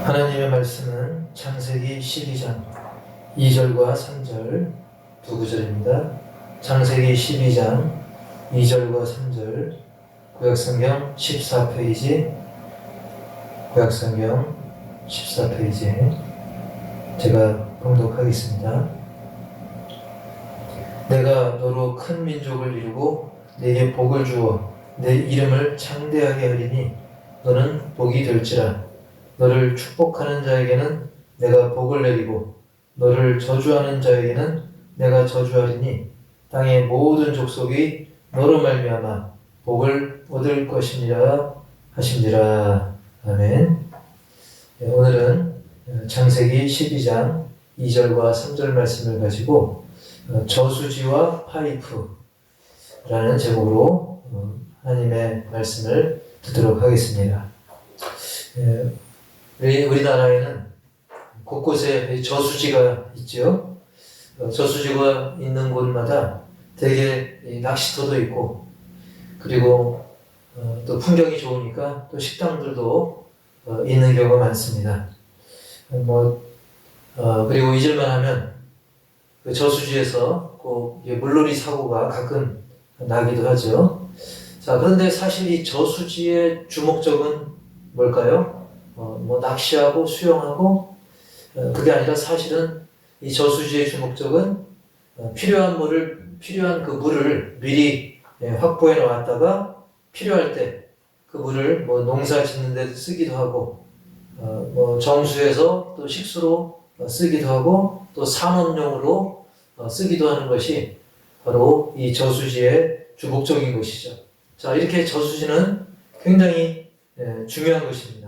하나님의 말씀은 창세기 12장 2절과 3절 두 구절입니다. 창세기 12장 2절과 3절 구약성경 14페이지 구약성경 14페이지에 제가 봉독하겠습니다. 내가 너로 큰 민족을 이루고 네게 복을 주어 내 이름을 창대하게 하리니 너는 복이 될지라. 너를 축복하는 자에게는 내가 복을 내리고 너를 저주하는 자에게는 내가 저주하리니 땅의 모든 족속이 너로 말미암아 복을 얻을 것이니라 하신지라. 아멘. 오늘은 창세기 12장 2절과 3절 말씀을 가지고 저수지와 파이프라는 제목으로 하나님의 말씀을 듣도록 하겠습니다. 우리나라에는 곳곳에 저수지가 있죠. 저수지가 있는 곳마다 대개 낚시터도 있고, 그리고 또 풍경이 좋으니까 또 식당들도 있는 경우가 많습니다. 그리고 잊을만 하면 그 저수지에서 꼭 물놀이 사고가 가끔 나기도 하죠. 자, 그런데 사실 이 저수지의 주목적은 뭘까요? 낚시하고 수영하고, 그게 아니라 사실은 이 저수지의 주목적은 필요한 그 물을 미리 확보해 놓았다가 필요할 때 그 물을 농사 짓는 데 쓰기도 하고, 정수해서 또 식수로 쓰기도 하고, 또 산업용으로 쓰기도 하는 것이 바로 이 저수지의 주목적인 것이죠. 자, 이렇게 저수지는 굉장히 중요한 것입니다.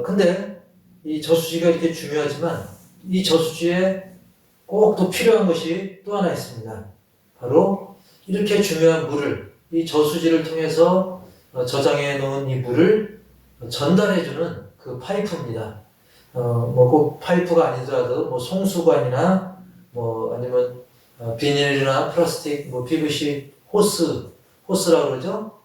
근데 이 저수지가 이렇게 중요하지만 이 저수지에 꼭 또 필요한 것이 또 하나 있습니다. 바로 이렇게 중요한 물을 이 저수지를 통해서 저장해 놓은 이 물을 전달해주는 그 파이프입니다. 꼭 파이프가 아니더라도 송수관이나 아니면 비닐이나 플라스틱, PVC 호스라고 그러죠.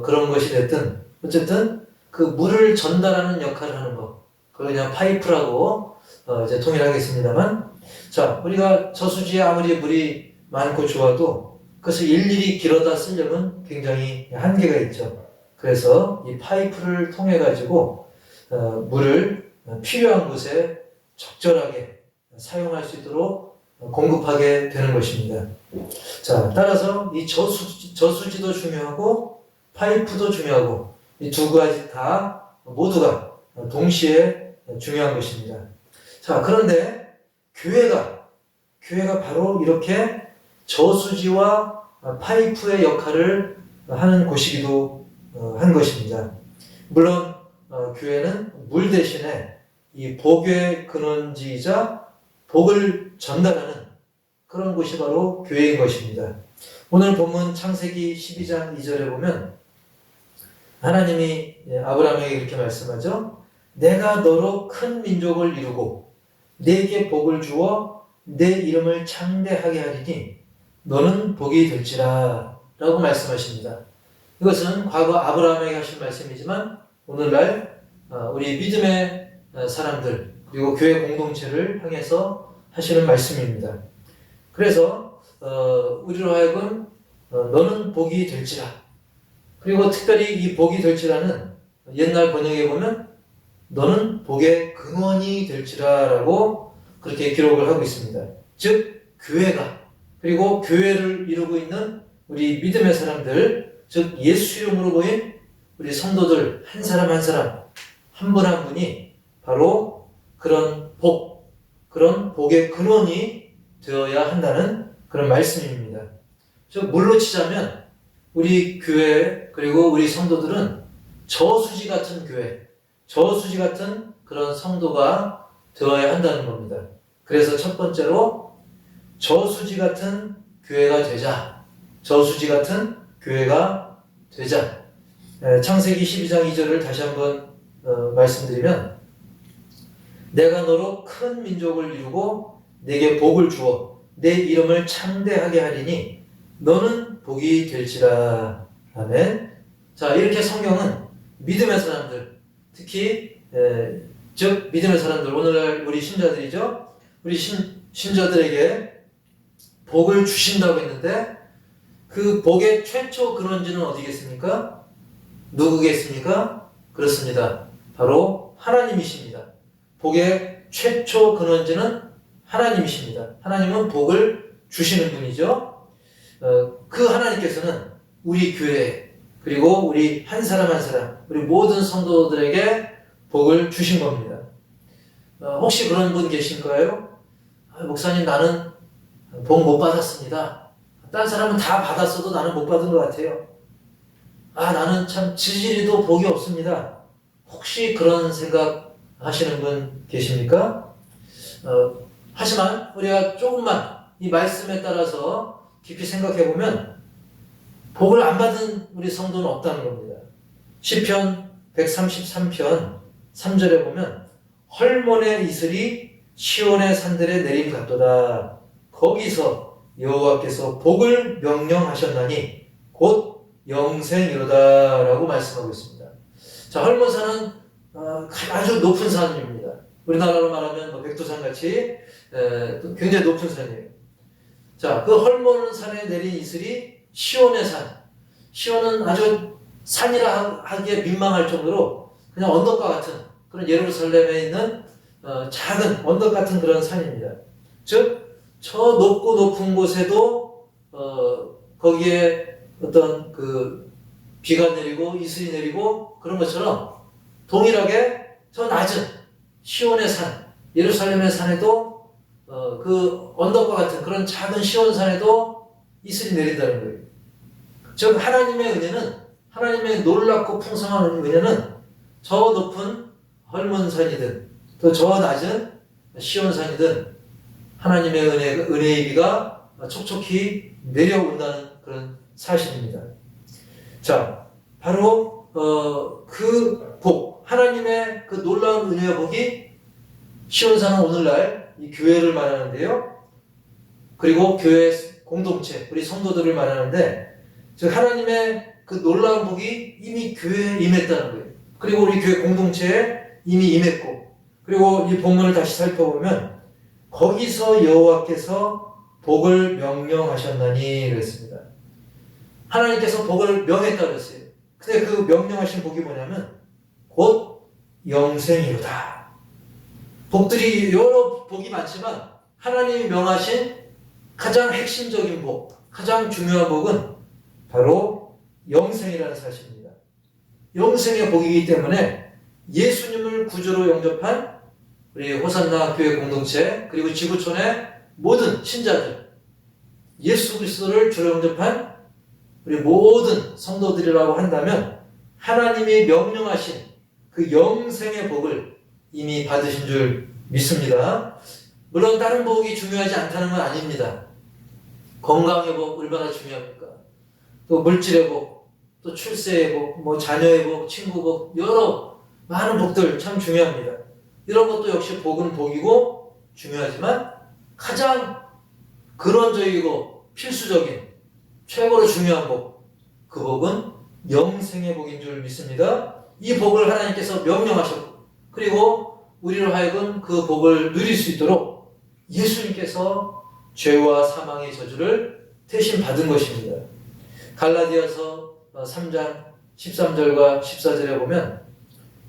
그런 것이 됐든 어쨌든 그 물을 전달하는 역할을 하는 것, 그걸 그냥 파이프라고 이제 통일하겠습니다만, 자, 우리가 저수지에 아무리 물이 많고 좋아도 그것을 일일이 길어다 쓰려면 굉장히 한계가 있죠. 그래서 이 파이프를 통해 가지고 물을 필요한 곳에 적절하게 사용할 수 있도록 공급하게 되는 것입니다. 자, 따라서 이 저수지도 중요하고 파이프도 중요하고 이 두 가지 다 모두가 동시에 중요한 것입니다. 자, 그런데 교회가 바로 이렇게 저수지와 파이프의 역할을 하는 곳이기도 한 것입니다. 물론 교회는 물 대신에 이 복의 근원지이자 복을 전달하는 그런 곳이 바로 교회인 것입니다. 오늘 본문 창세기 12장 2절에 보면 하나님이 아브라함에게 이렇게 말씀하죠. 내가 너로 큰 민족을 이루고 네게 복을 주어 내 이름을 창대하게 하리니 너는 복이 될지라 라고 말씀하십니다. 이것은 과거 아브라함에게 하신 말씀이지만 오늘날 우리 믿음의 사람들 그리고 교회 공동체를 향해서 하시는 말씀입니다. 그래서 우리로 하여금 너는 복이 될지라, 그리고 특별히 이 복이 될지라는 옛날 번역에 보면 너는 복의 근원이 될지라 라고 그렇게 기록을 하고 있습니다. 즉 교회가, 그리고 교회를 이루고 있는 우리 믿음의 사람들, 즉 예수 이름으로 모인 우리 성도들 한 사람 한 사람, 한 분 한 분이 바로 그런 복의 근원이 되어야 한다는 그런 말씀입니다. 즉 물로 치자면 우리 교회 그리고 우리 성도들은 저수지 같은 교회, 저수지 같은 그런 성도가 되어야 한다는 겁니다. 그래서 첫 번째로 저수지 같은 교회가 되자. 저수지 같은 교회가 되자. 창세기 12장 2절을 다시 한번 말씀드리면 내가 너로 큰 민족을 이루고 내게 복을 주어 내 이름을 창대하게 하리니 너는 복이 될지라. 아멘. 자, 이렇게 성경은 믿음의 사람들, 특히 즉 믿음의 사람들, 오늘날 우리 신자들이죠. 우리 신자들에게 복을 주신다고 했는데 그 복의 최초 근원지는 어디겠습니까? 누구겠습니까? 그렇습니다. 바로 하나님이십니다. 복의 최초 근원지는 하나님이십니다. 하나님은 복을 주시는 분이죠. 그 하나님께서는 우리 교회 그리고 우리 한 사람 한 사람 우리 모든 성도들에게 복을 주신 겁니다. 혹시 그런 분 계신가요? 목사님, 나는 복 못 받았습니다. 다른 사람은 다 받았어도 나는 못 받은 것 같아요. 나는 참 지지리도 복이 없습니다. 혹시 그런 생각 하시는 분 계십니까? 하지만 우리가 조금만 이 말씀에 따라서 깊이 생각해 보면 복을 안 받은 우리 성도는 없다는 겁니다. 시편 133편 3절에 보면 헐몬의 이슬이 시온의 산들에 내림 같도다. 거기서 여호와께서 복을 명령하셨나니 곧 영생이로다 라고 말씀하고 있습니다. 자, 헐몬산은 아주 높은 산입니다. 우리나라로 말하면 백두산 같이 굉장히 높은 산이에요. 자, 그 헐몬산에 내린 이슬이 시온의 산. 시온은 아주 산이라 하기에 민망할 정도로 그냥 언덕과 같은 그런 예루살렘에 있는 작은 언덕 같은 그런 산입니다. 즉, 저 높고 높은 곳에도 거기에 어떤 그 비가 내리고 이슬이 내리고 그런 것처럼 동일하게 저 낮은 시온의 산, 예루살렘의 산에도 그 언덕과 같은 그런 작은 시온 산에도 이슬이 내린다는 거예요. 즉 하나님의 은혜는, 하나님의 놀랍고 풍성한 은혜는 저 높은 헐몬산이든 또 저 낮은 시온산이든 하나님의 은혜의 비가 촉촉히 내려온다는 그런 사실입니다. 자, 바로 그 복, 하나님의 그 놀라운 은혜와 복이 시온산은 오늘날 이 교회를 말하는데요. 그리고 교회 공동체, 우리 성도들을 말하는데, 즉 하나님의 그 놀라운 복이 이미 교회에 임했다는 거예요. 그리고 우리 교회 공동체에 이미 임했고, 그리고 이 본문을 다시 살펴보면 거기서 여호와께서 복을 명령하셨나니 그랬습니다. 하나님께서 복을 명했다 그랬어요. 근데 그 명령하신 복이 뭐냐면 곧 영생이로다. 복들이 여러 복이 많지만 하나님이 명하신 가장 핵심적인 복, 가장 중요한 복은 바로 영생이라는 사실입니다. 영생의 복이기 때문에 예수님을 구주로 영접한 우리 호산나 교회 공동체 그리고 지구촌의 모든 신자들, 예수 그리스도를 주로 영접한 우리 모든 성도들이라고 한다면 하나님이 명령하신 그 영생의 복을 이미 받으신 줄 믿습니다. 물론 다른 복이 중요하지 않다는 건 아닙니다. 건강의 복 얼마나 중요합니까? 또 물질의 복, 또 출세의 복, 뭐 자녀의 복, 친구 복, 여러 많은 복들 참 중요합니다. 이런 것도 역시 복은 복이고 중요하지만 가장 근원적이고 필수적인 최고로 중요한 복, 그 복은 영생의 복인 줄 믿습니다. 이 복을 하나님께서 명령하셨고 그리고 우리로 하여금 그 복을 누릴 수 있도록 예수님께서 죄와 사망의 저주를 대신 받은 것입니다. 갈라디아서 3장 13절과 14절에 보면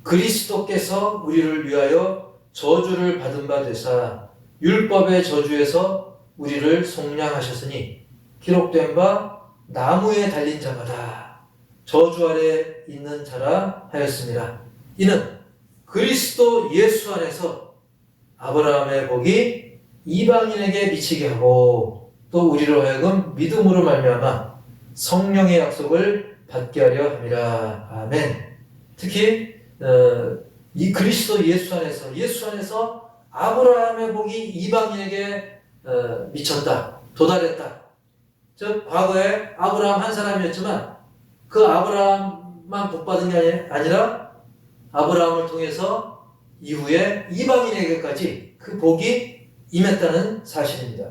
그리스도께서 우리를 위하여 저주를 받은 바 되사 율법의 저주에서 우리를 속량하셨으니 기록된 바 나무에 달린 자마다 저주 아래 있는 자라 하였습니다. 이는 그리스도 예수 안에서 아브라함의 복이 이방인에게 미치게 하고 또 우리로 하여금 믿음으로 말미암아 성령의 약속을 받게 하려 함이라. 아멘. 특히 이 그리스도 예수 안에서 아브라함의 복이 이방인에게 미쳤다, 도달했다. 즉 과거에 아브라함 한 사람이었지만 그 아브라함만 복받은 게 아니라 아브라함을 통해서 이후에 이방인에게까지 그 복이 임했다는 사실입니다.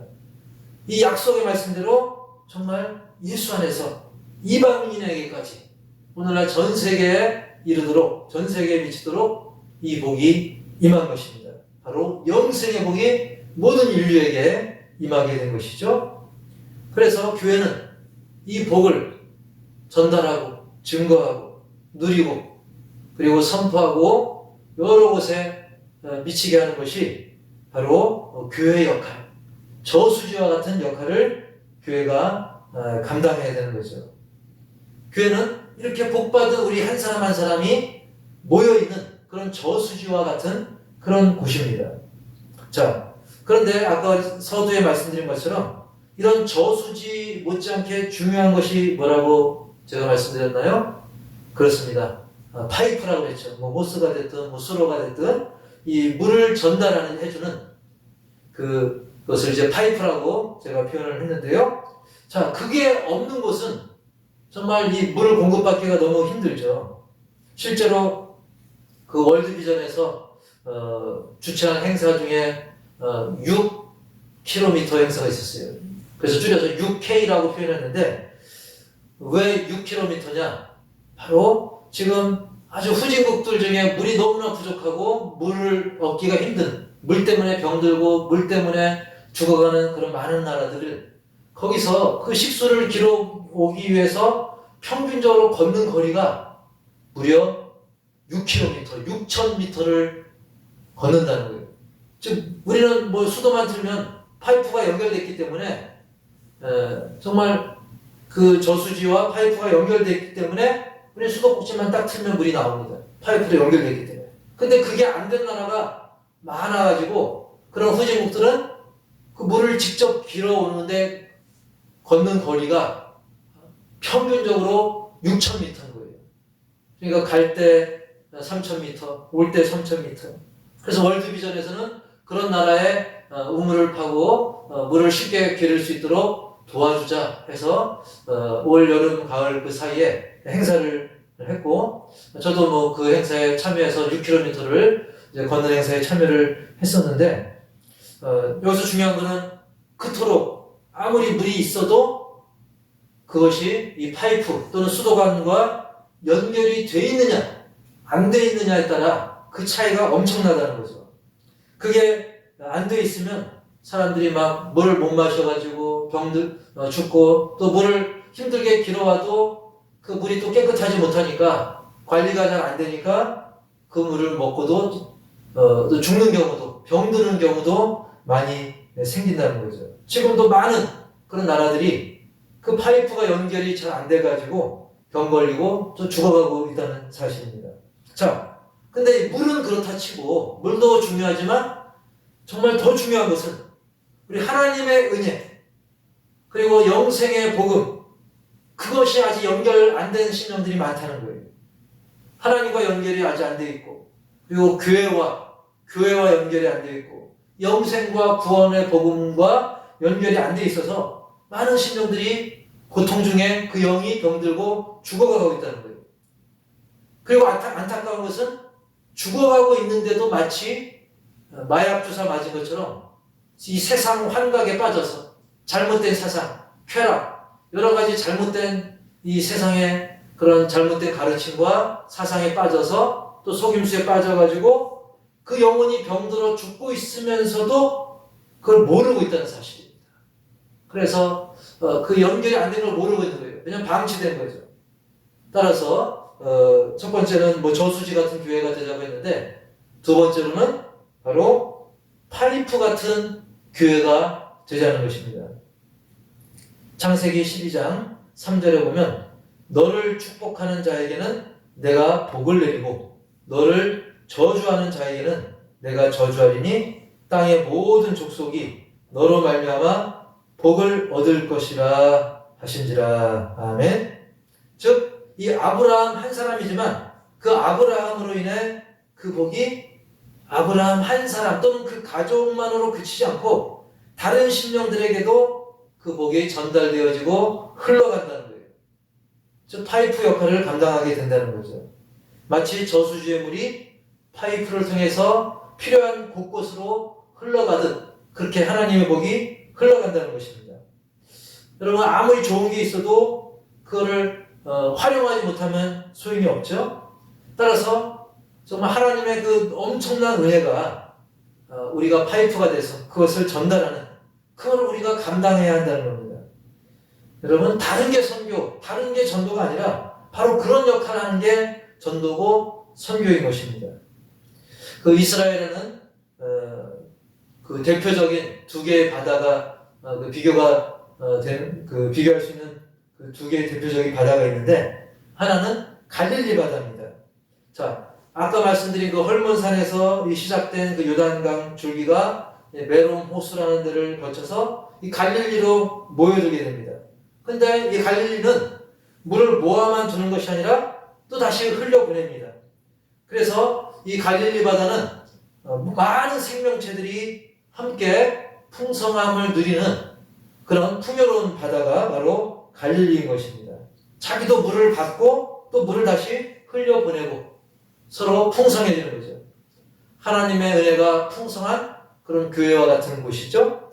이 약속의 말씀대로 정말 예수 안에서 이방인에게까지 오늘날 전 세계에 이르도록, 전 세계에 미치도록 이 복이 임한 것입니다. 바로 영생의 복이 모든 인류에게 임하게 된 것이죠. 그래서 교회는 이 복을 전달하고 증거하고 누리고 그리고 선포하고 여러 곳에 미치게 하는 것이 바로 교회의 역할, 저수지와 같은 역할을 교회가 감당해야 되는 거죠. 교회는 이렇게 복받은 우리 한 사람 한 사람이 모여있는 그런 저수지와 같은 그런 곳입니다. 자, 그런데 아까 서두에 말씀드린 것처럼 이런 저수지 못지않게 중요한 것이 뭐라고 제가 말씀드렸나요? 그렇습니다. 파이프라고 했죠. 호스가 됐든 수로가 됐든 이 물을 전달하는 해주는 그것을 이제 파이프라고 제가 표현을 했는데요. 자, 그게 없는 곳은 정말 이 물을 공급받기가 너무 힘들죠. 실제로 그 월드비전에서 주최한 행사 중에 6km 행사가 있었어요. 그래서 줄여서 6K라고 표현했는데 왜 6km냐? 바로 지금 아주 후진국들 중에 물이 너무나 부족하고 물을 얻기가 힘든, 물 때문에 병들고 물 때문에 죽어가는 그런 많은 나라들을 거기서 그 식수를 길어오기 위해서 평균적으로 걷는 거리가 무려 6km, 6,000m를 걷는다는 거예요. 즉 우리는 수도만 틀면 파이프가 연결됐기 때문에 정말 그 저수지와 파이프가 연결됐기 때문에 우리 수도꼭지만 딱 틀면 물이 나옵니다. 파이프로 연결됐기 때문에. 근데 그게 안 된 나라가 많아가지고 그런 후진국들은 그 물을 직접 길어오는데 걷는 거리가 평균적으로 6,000m인 거예요. 그러니까 갈 때 3,000m, 올 때 3,000m. 그래서 월드비전에서는 그런 나라에 우물을 파고 물을 쉽게 기를 수 있도록 도와주자 해서 올, 여름, 가을 그 사이에 행사를 했고 저도 그 행사에 참여해서 6km를 이제 걷는 행사에 참여를 했었는데 여기서 중요한 거는 그토록 아무리 물이 있어도 그것이 이 파이프 또는 수도관과 연결이 돼 있느냐 안 돼 있느냐에 따라 그 차이가 엄청나다는 거죠. 그게 안 돼 있으면 사람들이 막 물을 못 마셔가지고 죽고 또 물을 힘들게 길어와도 그 물이 또 깨끗하지 못하니까 관리가 잘 안 되니까 그 물을 먹고도 또 죽는 경우도 병드는 경우도 많이 생긴다는 거죠. 지금도 많은 그런 나라들이 그 파이프가 연결이 잘 안 돼가지고 병 걸리고 또 죽어가고 있다는 사실입니다. 자, 근데 물은 그렇다 치고 물도 중요하지만 정말 더 중요한 것은 우리 하나님의 은혜 그리고 영생의 복음 그것이 아직 연결 안 된 신령들이 많다는 거예요. 하나님과 연결이 아직 안 돼 있고 그리고 교회와 연결이 안 돼 있고 영생과 구원의 복음과 연결이 안 돼 있어서 많은 신령들이 고통 중에 그 영이 병들고 죽어가고 있다는 거예요. 그리고 안타까운 것은 죽어가고 있는데도 마치 마약 주사 맞은 것처럼 이 세상 환각에 빠져서 잘못된 사상, 쾌락, 여러 가지 잘못된 이 세상의 그런 잘못된 가르침과 사상에 빠져서 또 속임수에 빠져가지고 그 영혼이 병들어 죽고 있으면서도 그걸 모르고 있다는 사실입니다. 그래서 그 연결이 안 된 걸 모르고 있는 거예요. 왜냐하면 방치된 거죠. 따라서 첫 번째는 저수지 같은 교회가 되자고 했는데 두 번째로는 바로 파이프 같은 교회가 되자는 것입니다. 창세기 12장 3절에 보면 너를 축복하는 자에게는 내가 복을 내리고 너를 저주하는 자에게는 내가 저주하리니 땅의 모든 족속이 너로 말미암아 복을 얻을 것이라 하신지라. 아멘. 즉 이 아브라함 한 사람이지만 그 아브라함으로 인해 그 복이 아브라함 한 사람 또는 그 가족만으로 그치지 않고 다른 심령들에게도 그 복이 전달되어지고 흘러간다는 거예요. 즉 파이프 역할을 감당하게 된다는 거죠. 마치 저수지의 물이 파이프를 통해서 필요한 곳곳으로 흘러가듯 그렇게 하나님의 복이 흘러간다는 것입니다. 여러분 아무리 좋은 게 있어도 그거를 활용하지 못하면 소용이 없죠. 따라서 정말 하나님의 그 엄청난 은혜가 우리가 파이프가 돼서 그것을 전달하는, 그걸 우리가 감당해야 한다는 겁니다. 여러분, 다른 게 선교, 다른 게 전도가 아니라 바로 그런 역할을 하는 게 전도고 선교인 것입니다. 그 이스라엘에는 그 대표적인 두 개의 바다가 그 비교가 비교할 수 있는 그 두 개의 대표적인 바다가 있는데, 하나는 갈릴리 바다입니다. 자, 아까 말씀드린 그 헐몬산에서 시작된 그 요단강 줄기가 메롬 호수라는 데를 거쳐서 이 갈릴리로 모여들게 됩니다. 근데 이 갈릴리는 물을 모아만 두는 것이 아니라 또 다시 흘려보냅니다. 그래서 이 갈릴리 바다는 많은 생명체들이 함께 풍성함을 누리는 그런 풍요로운 바다가 바로 갈릴리인 것입니다. 자기도 물을 받고 또 물을 다시 흘려보내고 서로 풍성해지는 거죠. 하나님의 은혜가 풍성한 그런 교회와 같은 곳이죠.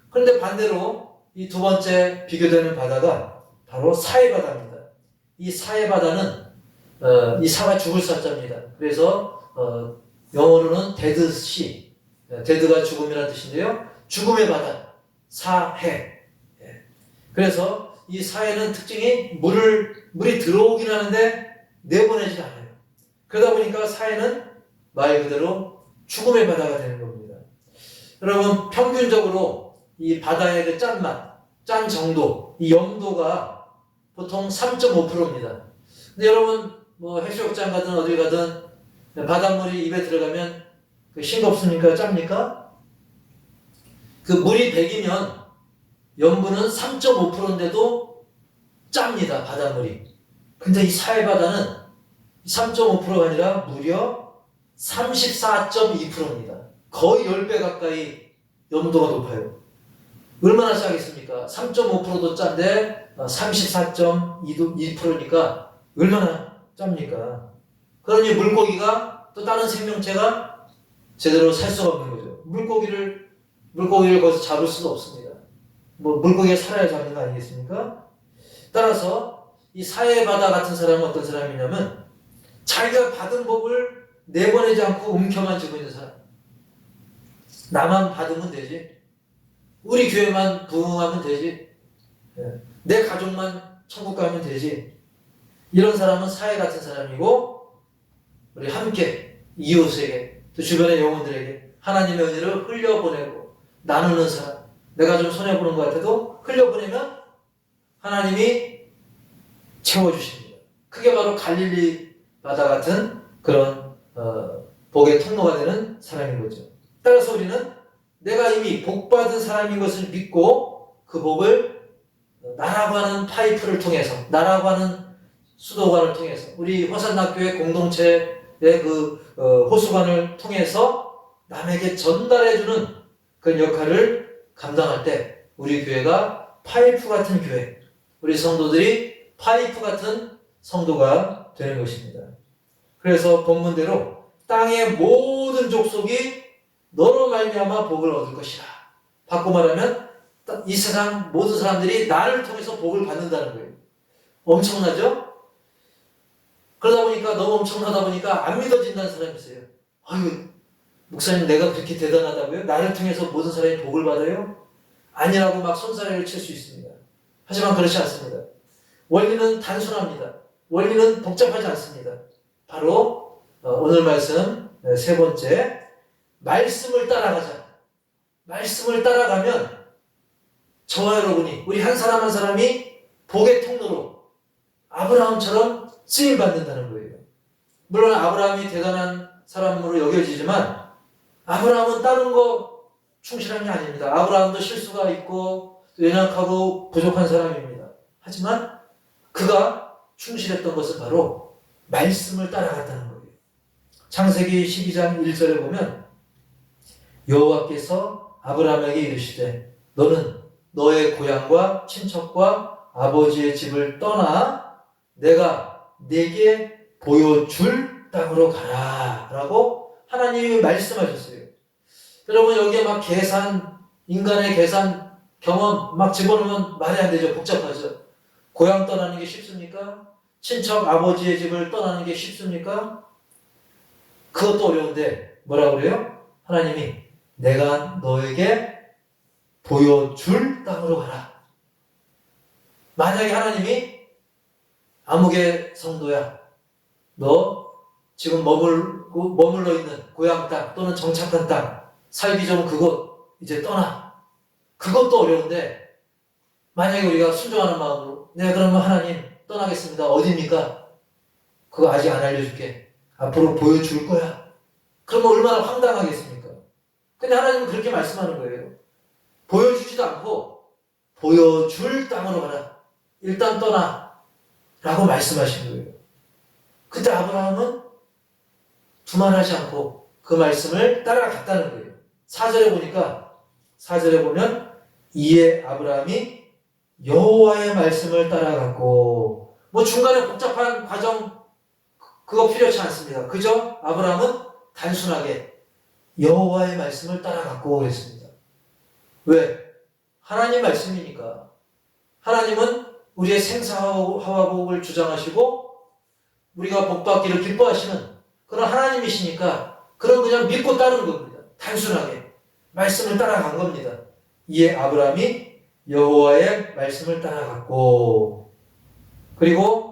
그런데 반대로 이 두 번째 비교되는 바다가 바로 사해바다입니다. 이 사해바다는 이 사가 죽을 사자입니다. 그래서 영어로는 데드시, 데드가 죽음이라는 뜻인데요. 죽음의 바다, 사해. 그래서 이 사해는 특징이 물이 들어오긴 하는데 내보내지 않아요. 그러다 보니까 사해는 말 그대로 죽음의 바다가 되는 겁니다. 여러분, 평균적으로 이 바다의 그 짠맛, 짠 정도, 이 염도가 보통 3.5%입니다. 근데 여러분, 뭐 해수욕장 가든 어디 가든 바닷물이 입에 들어가면 싱겁습니까? 짭니까? 그 물이 100이면 염분은 3.5%인데도 짭니다, 바닷물이. 근데 이 사해바다는 3.5%가 아니라 무려 34.2%입니다. 거의 10배 가까이 염도가 높아요. 얼마나 짜겠습니까? 3.5%도 짠데 34.2%니까 얼마나 짭니까? 그러니 물고기가 또 다른 생명체가 제대로 살 수가 없는 거죠. 물고기를 거기서 잡을 수가 없습니다. 뭐 물고기가 살아야 잡는 거 아니겠습니까? 따라서 이 사해바다 같은 사람은 어떤 사람이냐면 자기가 받은 복을 내보내지 않고 움켜만 쥐고 있는 사람. 나만 받으면 되지. 우리 교회만 부흥하면 되지. 내 가족만 천국 가면 되지. 이런 사람은 사해 같은 사람이고, 우리 함께 이웃에게 또 주변의 영혼들에게 하나님의 은혜를 흘려보내고 나누는 사람. 내가 좀 손해보는 것 같아도 흘려보내면 하나님이 채워주십니다. 그게 바로 갈릴리 바다 같은 그런 복의 통로가 되는 사람인 거죠. 따라서 우리는 내가 이미 복받은 사람인 것을 믿고 그 복을 나라고 하는 파이프를 통해서, 나라고 하는 수도관을 통해서, 우리 화산학교의 공동체의 그 호수관을 통해서 남에게 전달해주는 그런 역할을 감당할 때 우리 교회가 파이프 같은 교회, 우리 성도들이 파이프 같은 성도가 되는 것입니다. 그래서 본문대로 땅의 모든 족속이 너로 말미암아 복을 얻을 것이라. 바꿔 말하면 이 세상 모든 사람들이 나를 통해서 복을 받는다는 거예요. 엄청나죠? 그러다 보니까 너무 엄청나다 보니까 안 믿어진다는 사람이 있어요. 아유, 목사님 내가 그렇게 대단하다고요? 나를 통해서 모든 사람이 복을 받아요? 아니라고 막 손사래를 칠 수 있습니다. 하지만 그렇지 않습니다. 원리는 단순합니다. 원리는 복잡하지 않습니다. 바로 오늘 말씀 세 번째, 말씀을 따라가자. 말씀을 따라가면 저와 여러분이, 우리 한 사람 한 사람이 복의 통로로 아브라함처럼 쓰임받는다는 거예요. 물론 아브라함이 대단한 사람으로 여겨지지만 아브라함은 다른 거 충실한 게 아닙니다. 아브라함도 실수가 있고 연약하고 부족한 사람입니다. 하지만 그가 충실했던 것은 바로 말씀을 따라갔다는 거예요. 창세기 12장 1절에 보면 여호와께서 아브라함에게 이르시되 너는 너의 고향과 친척과 아버지의 집을 떠나 내가 네게 보여줄 땅으로 가라 라고 하나님이 말씀하셨어요. 여러분 여기에 막 계산, 인간의 계산, 경험 막 집어넣으면 말이 안 되죠. 복잡하죠. 고향 떠나는 게 쉽습니까? 친척 아버지의 집을 떠나는 게 쉽습니까? 그것도 어려운데 뭐라고 그래요? 하나님이 내가 너에게 보여줄 땅으로 가라. 만약에 하나님이 아무개 성도야, 너 지금 머물러 있는 고향 땅 또는 정착한 땅, 살기 좋은 그곳 이제 떠나. 그것도 어려운데 만약에 우리가 순종하는 마음으로 내가 그러면 하나님 떠나겠습니다. 어디입니까? 그거 아직 안 알려줄게. 앞으로 보여줄 거야. 그러면 얼마나 황당하겠습니까? 근데 하나님은 그렇게 말씀하는 거예요. 보여주지도 않고 보여줄 땅으로 가라. 일단 떠나. 라고 말씀하신 거예요. 그때 아브라함은 두말하지 않고 그 말씀을 따라갔다는 거예요. 4절에 보면 이에 아브라함이 여호와의 말씀을 따라갔고, 뭐 중간에 복잡한 과정 그거 필요치 않습니다. 그저 아브라함은 단순하게 여호와의 말씀을 따라갔고 그랬습니다. 왜? 하나님 말씀이니까. 하나님은 우리의 생사화복을 주장하시고 우리가 복받기를 기뻐하시는 그런 하나님이시니까 그런 그냥 믿고 따르는 겁니다. 단순하게 말씀을 따라간 겁니다. 이에 아브라함이 여호와의 말씀을 따라갔고, 그리고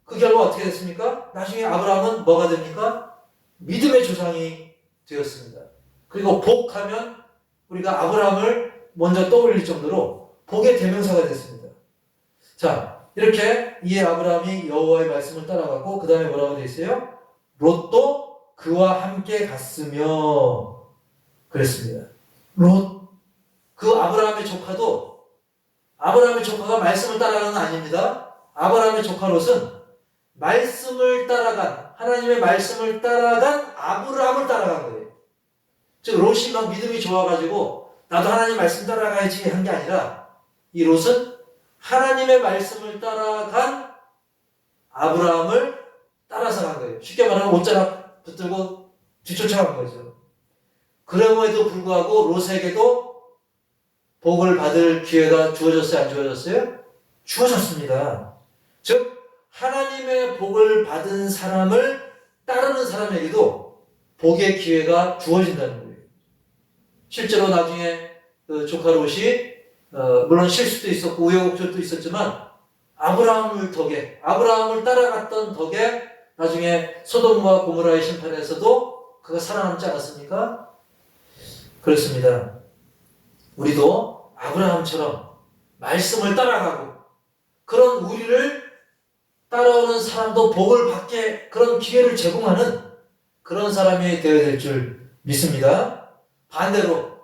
그 결과 어떻게 됐습니까? 나중에 아브라함은 뭐가 됩니까? 믿음의 조상이 되었습니다. 그리고 복하면 우리가 아브라함을 먼저 떠올릴 정도로 복의 대명사가 됐습니다. 자, 이렇게 이에 아브라함이 여호와의 말씀을 따라갔고, 그 다음에 뭐라고 되어 있어요? 롯도 그와 함께 갔으며 그랬습니다. 롯, 그 아브라함의 조카가 말씀을 따라가는 건 아닙니다. 아브라함의 조카 롯은 말씀을 따라간, 하나님의 말씀을 따라간 아브라함을 따라간 거예요. 즉 롯이 막 믿음이 좋아가지고 나도 하나님 말씀 따라가야지 한 게 아니라, 이 롯은 하나님의 말씀을 따라간 아브라함을 따라서 간 거예요. 쉽게 말하면 옷자락 붙들고 뒤쫓아간 거죠. 그럼에도 불구하고 롯에게도 복을 받을 기회가 주어졌어요? 안 주어졌어요? 주어졌습니다. 즉 하나님의 복을 받은 사람을 따르는 사람에게도 복의 기회가 주어진다는 거예요. 실제로 나중에 그 조카 롯이 물론 실수도 있었고 우여곡절도 있었지만 아브라함을 따라갔던 덕에 나중에 소돔과 고모라의 심판에서도 그가 살아남지 않았습니까? 그렇습니다. 우리도 아브라함처럼 말씀을 따라가고 그런 우리를 따라오는 사람도 복을 받게 그런 기회를 제공하는 그런 사람이 되어야 될 줄 믿습니다. 반대로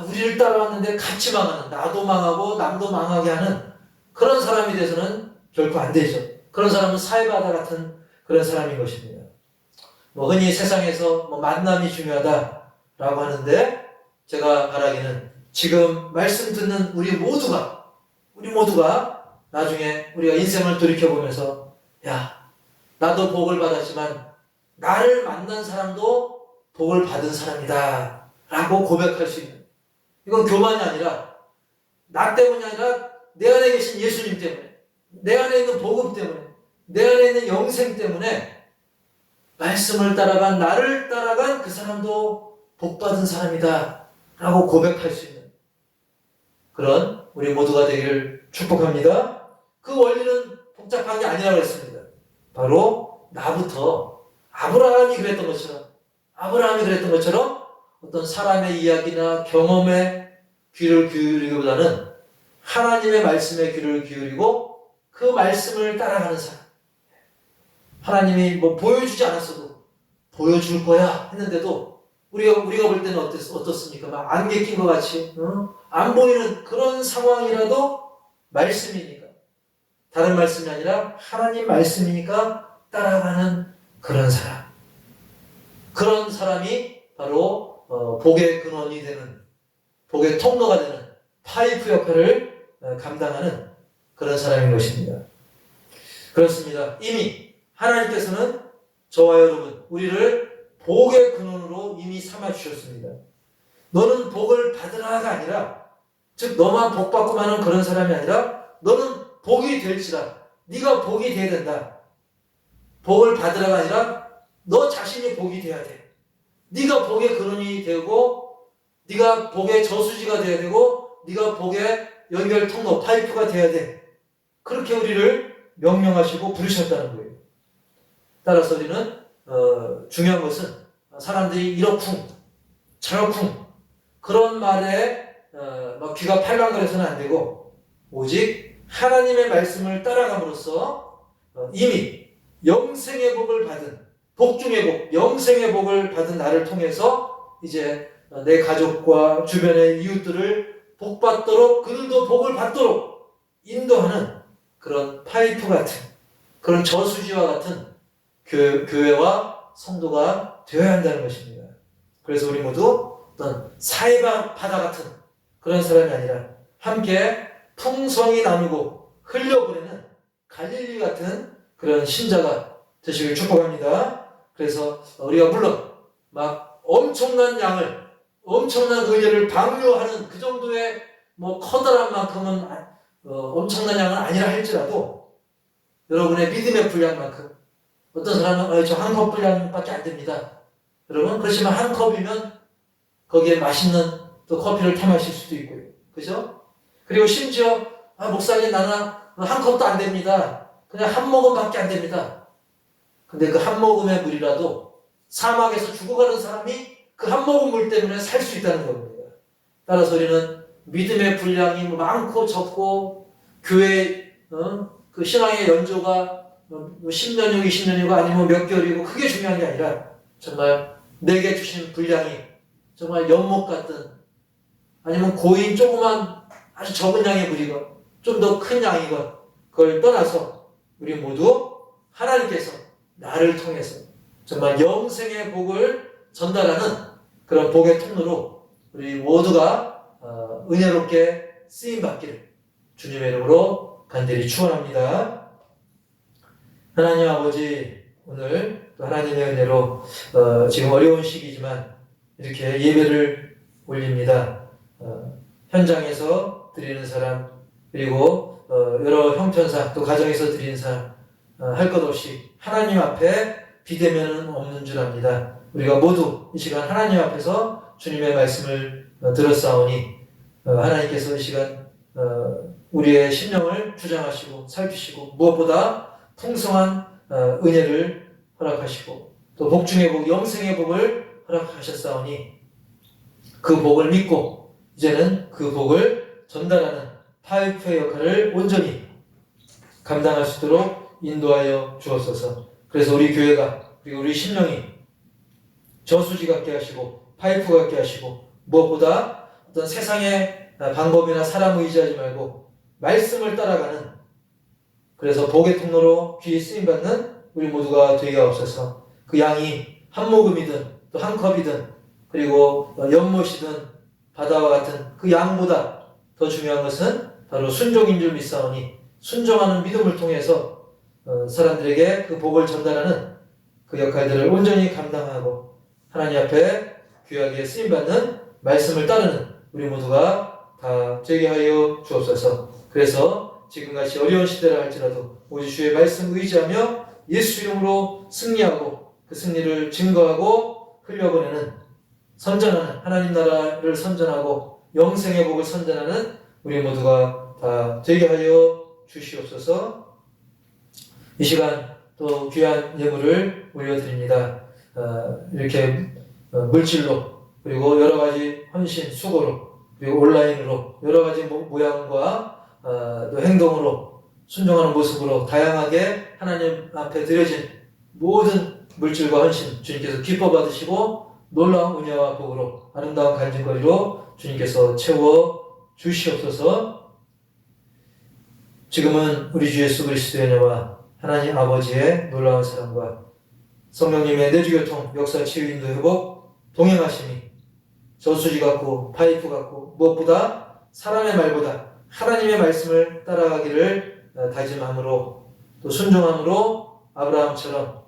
우리를 따라왔는데 같이 망하는, 나도 망하고 남도 망하게 하는 그런 사람이 돼서는 결코 안 되죠. 그런 사람은 사회바다 같은 그런 사람인 것입니다. 흔히 세상에서 만남이 중요하다라고 하는데, 제가 바라기는 지금 말씀 듣는 우리 모두가 나중에 우리가 인생을 돌이켜보면서 나도 복을 받았지만 나를 만난 사람도 복을 받은 사람이다 라고 고백할 수 있는, 이건 교만이 아니라 나 때문이 아니라 내 안에 계신 예수님 때문에, 내 안에 있는 복음 때문에, 내 안에 있는 영생 때문에 말씀을 따라간, 나를 따라간 그 사람도 복받은 사람이다 라고 고백할 수 있는 그런 우리 모두가 되기를 축복합니다. 그 원리는 복잡한 게 아니라고 했습니다. 바로 나부터 아브라함이 그랬던 것처럼 어떤 사람의 이야기나 경험에 귀를 기울이기보다는 하나님의 말씀에 귀를 기울이고 그 말씀을 따라가는 사람. 하나님이 보여주지 않았어도 보여줄 거야 했는데도 우리가 볼 때는 어떻습니까? 막 안개 낀 것 같이 안 보이는 그런 상황이라도 말씀이니까, 다른 말씀이 아니라 하나님 말씀이니까 따라가는 그런 사람. 그런 사람이 바로 복의 근원이 되는, 복의 통로가 되는 파이프 역할을 감당하는 그런 사람인 것입니다. 그렇습니다. 이미 하나님께서는 저와 여러분, 우리를 복의 근원으로 이미 삼아주셨습니다. 너는 복을 받으라가 아니라, 즉 너만 복받고만 하는 그런 사람이 아니라 너는 복이 될지라, 네가 복이 돼야 된다. 복을 받으라가 아니라 너 자신이 복이 돼야 돼. 네가 복의 근원이 되고 네가 복의 저수지가 돼야 되고 네가 복의 연결 통로, 파이프가 돼야 돼. 그렇게 우리를 명령하시고 부르셨다는 거예요. 따라서 우리는 중요한 것은 사람들이 이렇쿵 저렇쿵 그런 말에 막 귀가 팔랑거려서는 안 되고 오직 하나님의 말씀을 따라감으로써 이미 영생의 복을 받은 복 중의 복, 영생의 복을 받은 나를 통해서 이제 내 가족과 주변의 이웃들을 복받도록 그들도 복을 받도록 인도하는 그런 파이프 같은 그런 저수지와 같은 교회와 성도가 되어야 한다는 것입니다. 그래서 우리 모두 어떤 사해바 바다 같은 그런 사람이 아니라 함께 풍성히 나누고 흘려보내는 갈릴리 같은 그런 신자가 되시길 축복합니다. 그래서 우리가 물론 막 엄청난 양을 엄청난 은혜를 방류하는 그 정도의 뭐 커다란 만큼은 엄청난 양은 아니라 할지라도 여러분의 믿음의 분량만큼 어떤 사람은 저 한 컵 분량밖에 안 됩니다. 여러분 그렇지만 한 컵이면 거기에 맛있는 또 커피를 타 마실 수도 있고요. 그죠? 그리고 심지어 목사님 나는 한 컵도 안 됩니다. 그냥 한 모금밖에 안 됩니다. 근데 그 한 모금의 물이라도 사막에서 죽어가는 사람이 그 한 모금 물 때문에 살 수 있다는 겁니다. 따라서 우리는 믿음의 분량이 많고 적고 교회 그 신앙의 연조가 10년이고 20년이고 아니면 몇 개월이고 그게 중요한 게 아니라 정말 내게 주신 분량이 정말 연못 같든 아니면 고인 조그만 아주 적은 양의 물이건 좀 더 큰 양이건 그걸 떠나서 우리 모두 하나님께서 나를 통해서 정말 영생의 복을 전달하는 그런 복의 통로로 우리 모두가 은혜롭게 쓰임받기를 주님의 이름으로 간절히 축원합니다. 하나님 아버지 오늘 또 하나님의 은혜로 지금 어려운 시기지만 이렇게 예배를 올립니다. 현장에서 드리는 사람 그리고 여러 형편상 또 가정에서 드리는 사람 할 것 없이 하나님 앞에 비대면은 없는 줄 압니다. 우리가 모두 이 시간 하나님 앞에서 주님의 말씀을 들었사오니 하나님께서 이 시간 우리의 심령을 주장하시고 살피시고 무엇보다 풍성한 은혜를 허락하시고 또 복 중의 복, 영생의 복을 허락하셨사오니 그 복을 믿고 이제는 그 복을 전달하는 파이프의 역할을 온전히 감당할 수 있도록 인도하여 주옵소서. 그래서 우리 교회가 그리고 우리 심령이 저수지 같게 하시고 파이프 같게 하시고 무엇보다 어떤 세상의 방법이나 사람을 의지하지 말고 말씀을 따라가는 그래서 복의 통로로 귀히 쓰임받는 우리 모두가 되게 하옵소서. 그 양이 한 모금이든 또 한 컵이든 그리고 연못이든 바다와 같은 그 양보다 더 중요한 것은 바로 순종인 줄 믿사오니 순종하는 믿음을 통해서 사람들에게 그 복을 전달하는 그 역할들을 온전히 감당하고 하나님 앞에 귀하게 쓰임받는 말씀을 따르는 우리 모두가 다 되게 하여 주옵소서. 그래서 지금같이 어려운 시대라 할지라도 오직 주의 말씀 의지하며 예수 이름으로 승리하고 그 승리를 증거하고 흘려보내는 선전하는 하나님 나라를 선전하고 영생의 복을 선전하는 우리 모두가 다 되게 하여 주시옵소서. 이 시간 또 귀한 예물을 올려드립니다. 이렇게 물질로 그리고 여러 가지 헌신, 수고로 그리고 온라인으로 여러 가지 모양과 또 행동으로 순종하는 모습으로 다양하게 하나님 앞에 드려진 모든 물질과 헌신 주님께서 기뻐 받으시고 놀라운 은혜와 복으로 아름다운 간증거리로 주님께서 채워 주시옵소서. 지금은 우리 주 예수 그리스도의 은혜와 하나님 아버지의 놀라운 사랑과 성령님의 내주교통 역사 치유 인도 회복 동행하심이 저수지 같고 파이프 같고 무엇보다 사람의 말보다 하나님의 말씀을 따라가기를 다짐함으로 또 순종함으로 아브라함처럼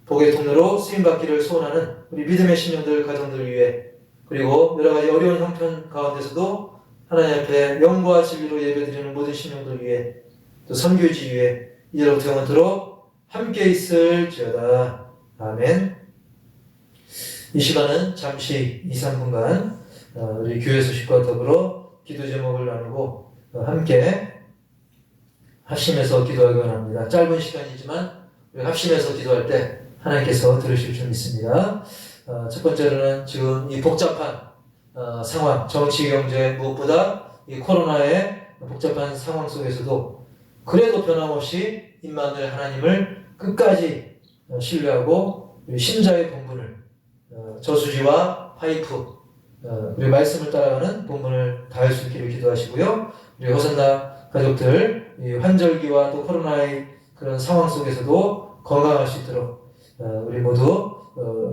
복의 통로로 쓰임받기를 소원하는 우리 믿음의 신령들 가정들 위해 그리고 여러 가지 어려운 형편 가운데서도 하나님 앞에 영과 진리로 예배드리는 모든 신령들 위해 또 선교지 위해 이제로부터 영원토록 함께 있을지어다. 아멘. 이 시간은 잠시 2, 3분간 우리 교회 소식과 더불어 기도 제목을 나누고 함께 합심해서 기도하기 원합니다. 짧은 시간이지만 우리 합심해서 기도할 때 하나님께서 들으실 줄 믿습니다. 첫 번째로는 지금 이 복잡한 상황, 정치, 경제, 무엇보다 이 코로나의 복잡한 상황 속에서도 그래도 변함없이 임마누엘 하나님을 끝까지 신뢰하고 심자의 본분을 저수지와 파이프 우리 말씀을 따라가는 본분을 다할 수 있기를 기도하시고요. 우리 호산나 가족들 이 환절기와 또 코로나의 그런 상황 속에서도 건강할 수 있도록 우리 모두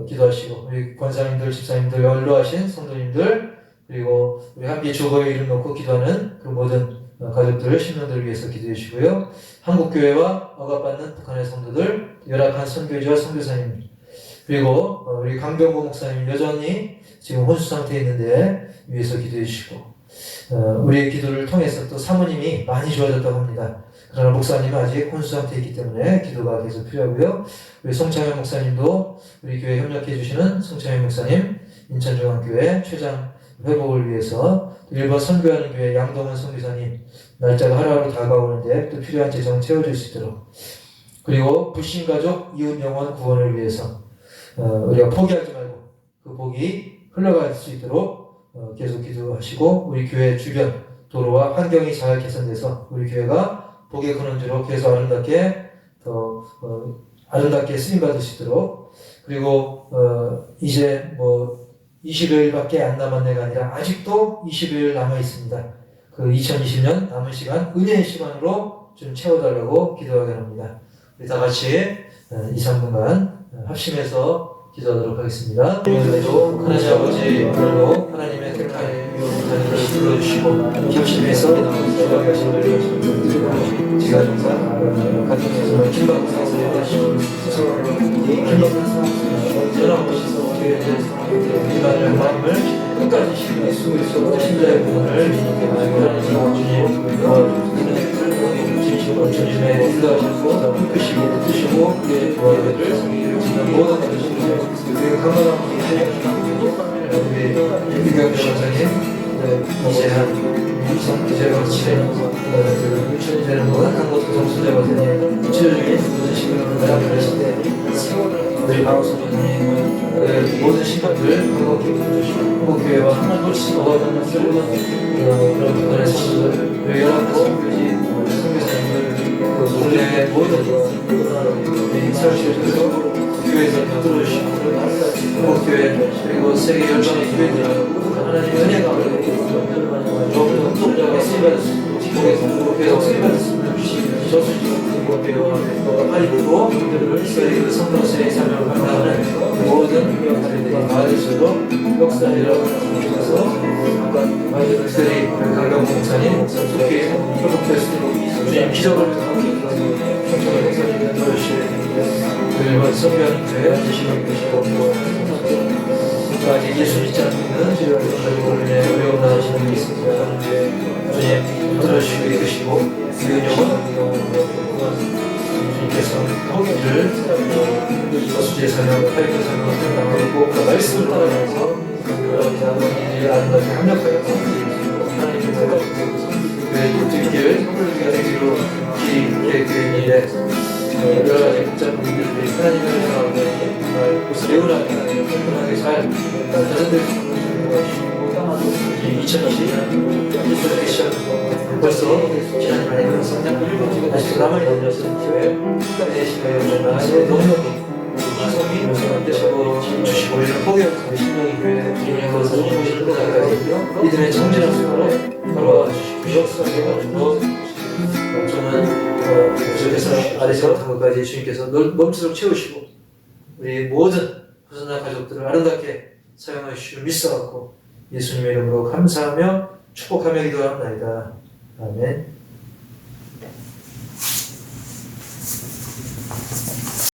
기도하시고 우리 권사님들, 집사님들, 연로하신 성도님들 그리고 우리 함께 주거의 이름 놓고 기도하는 그 모든 가족들, 신령들을 위해서 기도해 주시고요. 한국교회와 억압받는 북한의 성도들, 열악한 선교지와 선교사님 그리고 우리 강병구 목사님 여전히 지금 혼수 상태에 있는데 위해서 기도해 주시고 우리의 기도를 통해서 또 사모님이 많이 좋아졌다고 합니다. 그러나 목사님은 아직 혼수 상태에 있기 때문에 기도가 계속 필요하고요. 우리 송창현 목사님도 우리 교회 협력해 주시는 송창현 목사님, 인천중앙교회 최장 회복을 위해서 또 일본 선교하는 교회 양동원 선교사님 날짜가 하루하루 다가오는데 또 필요한 재정 채워줄 수 있도록 그리고 불신가족 이웃영혼 구원을 위해서 우리가 포기하지 말고 그 복이 흘러갈 수 있도록 계속 기도하시고 우리 교회 주변 도로와 환경이 잘 개선돼서 우리 교회가 복의 근원지로 계속 아름답게 더 아름답게 쓰임받을 수 있도록 그리고 이제 20여일밖에 안 남았네가 아니라 아직도 20여일 남아 있습니다. 그 2020년 남은 시간 은혜의 시간으로 좀 채워달라고 기도하게 합니다. 우리 다 같이 2, 3분간 합심해서 기도하도록 하겠습니다. 오늘도 하나님 아버지 오늘도 하나님의 택한 하나님을 불러주시고 협심해서 기도하게 하시는 제가 정말 가정에서 김박사에서 하시고 변함없이 기도하는 하나님을 끝까지 신뢰할 수 있고 신뢰의 부분을 하나님 주님 도와주시고 주님의 인도하시고 이끄시고 도와주시고 모든 것을 그리고 강건한 우리 유경 변호사님 이제 이제가 치는 유치원이 되는 동안 한국 정수제거든요. 구체적인 모든 시간을 나아가실 때 우리 방송님 모든 시간들 한국교회와 어가는 그런 부분의 성도들 그리고 연합 성교지 성교사님들 그 국내의 모든 인사시켜서 교회에서 들어주시고 한국교회 그리고 세계 열방의 교회들 하나님의 은혜가 너무 운동자가 쓰임받았습니다. 계속 쓰임받았습니다. 저수지 한국교회와 하리프로 이스라엘 성도세의 삶을 감당하는 모든 가리들이 마을에서도 역사이라고 하면서 특별히 강병구 목사님 속해 협업될 수 있도록 주님 기적을 평창의 목사님을 도와주시고 일본 선교하는 교회 지시고 계시고 아직 예수 믿지 않고 있는 가족을 위해 어려움 나으시는 분이 있습니다. 주님 들어주시고 이끄시고 유은영은 주님께서 허기를 저수지의 사명, 파이프 사명을 감당하고 그 말씀을 따라가면서 이들이 아름답게 합력하여 하나님의 생각으로 길 우리가 되기로 계획되었는데 여러 가지 복잡한 일들이 하나님의 은혜가 정말 레오나게 편하게 잘 가정될 수 있는 것이고 2020년 미션 벌써 지난 많이 흘렀습니다. 아직도 남아있는 교회 내시가요 너무너무 희성이 되시고 주시고 이런 포기하고 신령이 교회 주님의 것을 주시는 것까지 이들의 정진한 속으로 걸어와 주시고 역사하게 해가지고 저는 부족해서 아래서 못한 것까지 주님께서 멈추도록 채우시고 우리 모든 호산나 가족들을 아름답게 사용하시기를 믿사옵고 예수님의 이름으로 감사하며 축복하며 기도합니다. 아멘.